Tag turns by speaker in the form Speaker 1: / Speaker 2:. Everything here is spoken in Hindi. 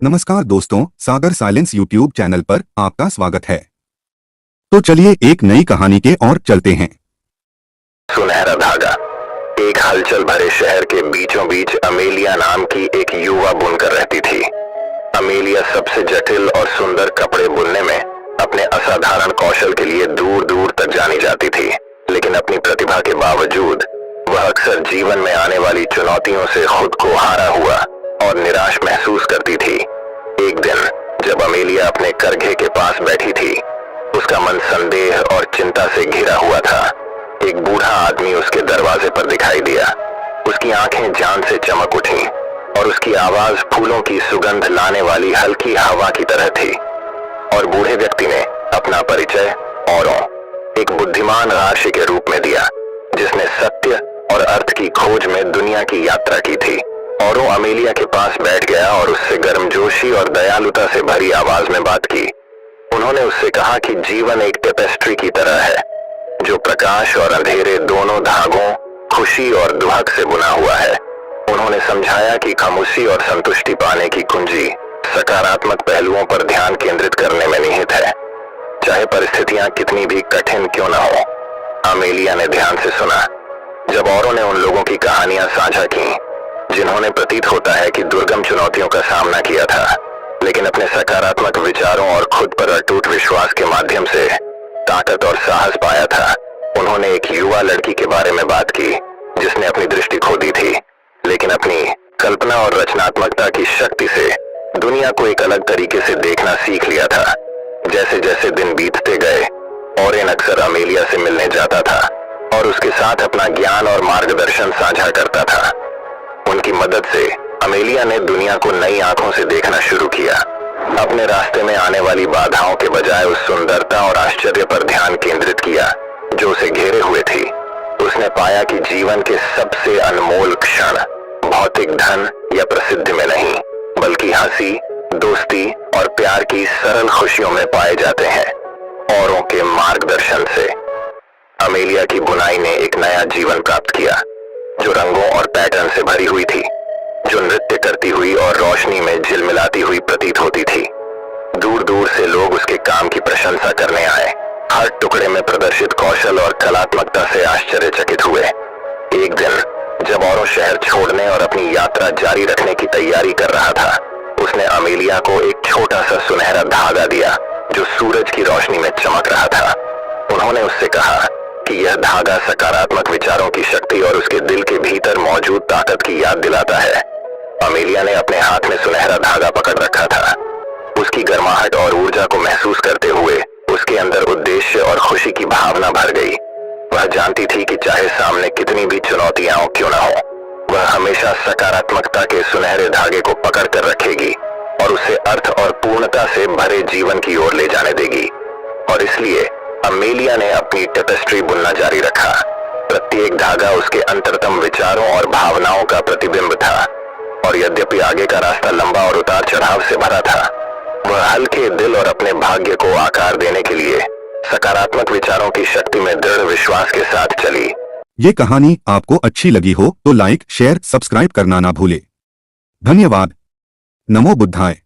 Speaker 1: नमस्कार दोस्तों, सागर साइलेंस यूट्यूब चैनल पर आपका स्वागत है। तो चलिए एक नई कहानी के और चलते हैं।
Speaker 2: सुनहरा धागा। एक हलचल भरे शहर के बीचों बीच अमेलिया नाम की एक युवा बुनकर रहती थी। अमेलिया सबसे जटिल और सुंदर कपड़े बुनने में अपने असाधारण कौशल के लिए दूर दूर तक जानी जाती थी, लेकिन अपनी प्रतिभा के बावजूद वह अक्सर जीवन में आने वाली चुनौतियों से खुद को हारा हुआ और निराश महसूस करती थी। एक दिन जब अमेलिया अपने करघे के पास बैठी थी, उसका मन संदेह और चिंता से घिरा हुआ था। एक बूढ़ा आदमी उसके दरवाजे पर दिखाई दिया। उसकी आंखें जान से चमक उठी और उसकी आवाज फूलों की सुगंध लाने वाली हल्की हवा की तरह थी। और बूढ़े व्यक्ति ने अपना परिचय औरों, एक बुद्धिमान राशि के रूप में दिया, जिसने सत्य और अर्थ की खोज में दुनिया की यात्रा की थी। औरों अमेलिया के पास बैठ गया और उससे गर्मजोशी और दयालुता से भरी आवाज में बात की। उन्होंने उससे कहा कि जीवन एक टेपेस्ट्री की तरह है, जो प्रकाश और अंधेरे दोनों धागों, खुशी और दुहक से बुना हुआ है। उन्होंने समझाया कि खामोशी और संतुष्टि पाने की कुंजी सकारात्मक पहलुओं पर ध्यान केंद्रित करने में निहित है, चाहे परिस्थितियां कितनी भी कठिन क्यों न हो। अमेलिया ने ध्यान से सुना। जब औरों ने उन लोगों की कहानियां साझा की जिन्होंने प्रतीत होता है कि दुर्गम चुनौतियों का सामना किया था, लेकिन अपने सकारात्मक विचारों और खुद पर अटूट विश्वास के माध्यम से ताकत और साहस पाया था, उन्होंने एक युवा लड़की के बारे में बात की जिसने अपनी दृष्टि खो दी थी, लेकिन अपनी कल्पना और रचनात्मकता की शक्ति से दुनिया को एक अलग तरीके से देखना सीख लिया था। जैसे जैसे दिन बीतते गए, ओरेन अक्सर अमेलिया से मिलने जाता था और उसके साथ अपना ज्ञान और मार्गदर्शन साझा करता था। उनकी मदद से अमेलिया ने दुनिया को नई आंखों से देखना शुरू किया। अपने रास्ते में आने वाली बाधाओं के बजाय उस सुंदरता और आश्चर्य पर ध्यान केंद्रित किया जो उसे घेरे हुए थी। उसने पाया कि जीवन के सबसे अनमोल क्षण भौतिक धन या प्रसिद्धि में नहीं, बल्कि हंसी, दोस्ती और प्यार की सरल खुशियों में पाए जाते हैं। औरों के मार्गदर्शन से अमेलिया की बुनाई ने एक नया जीवन प्राप्त किया, जो रंगों और पैटर्न से भरी हुई थी, जो नृत्य करती हुई और रोशनी में झिलमिलाती हुई प्रतीत होती थी। दूर दूर से लोग उसके काम की प्रशंसा करने आए, हर टुकड़े में प्रदर्शित कौशल और कलात्मकता से आश्चर्यचकित हुए। एक दिन जब औरों शहर छोड़ने और अपनी यात्रा जारी रखने की तैयारी कर रहा था, उसने अमेलिया को एक छोटा सा सुनहरा धागा दिया जो सूरज की रोशनी में चमक रहा था। उन्होंने उससे कहा कि यह धागा सकारात्मक विचारों की शक्ति और उसके दिल के भीतर मौजूद ताकत की याद दिलाता है। अमेलिया ने अपने हाथ में सुनहरा धागा पकड़ रखा था। उसकी गर्माहट और ऊर्जा को महसूस करते हुए उसके अंदर उद्देश्य और खुशी की भावना भर गई। वह जानती थी कि चाहे सामने कितनी भी चुनौतियां क्यों न हो, वह हमेशा सकारात्मकता के सुनहरे धागे को पकड़ कर रखेगी और उसे अर्थ और पूर्णता से भरे जीवन की ओर ले जाने देगी। और इसलिए अमेलिया ने अपनी टेपेस्ट्री बुनना जारी रखा। प्रत्येक धागा उसके अंतरतम विचारों और भावनाओं का प्रतिबिंब था, और यद्यपि आगे का रास्ता लंबा और उतार चढ़ाव से भरा था, वह हल्के दिल और अपने भाग्य को आकार देने के लिए सकारात्मक विचारों की शक्ति में दृढ़ विश्वास के साथ चली।
Speaker 1: ये कहानी आपको अच्छी लगी हो तो लाइक, शेयर, सब्सक्राइब करना ना भूले। धन्यवाद। नमो बुद्धाय।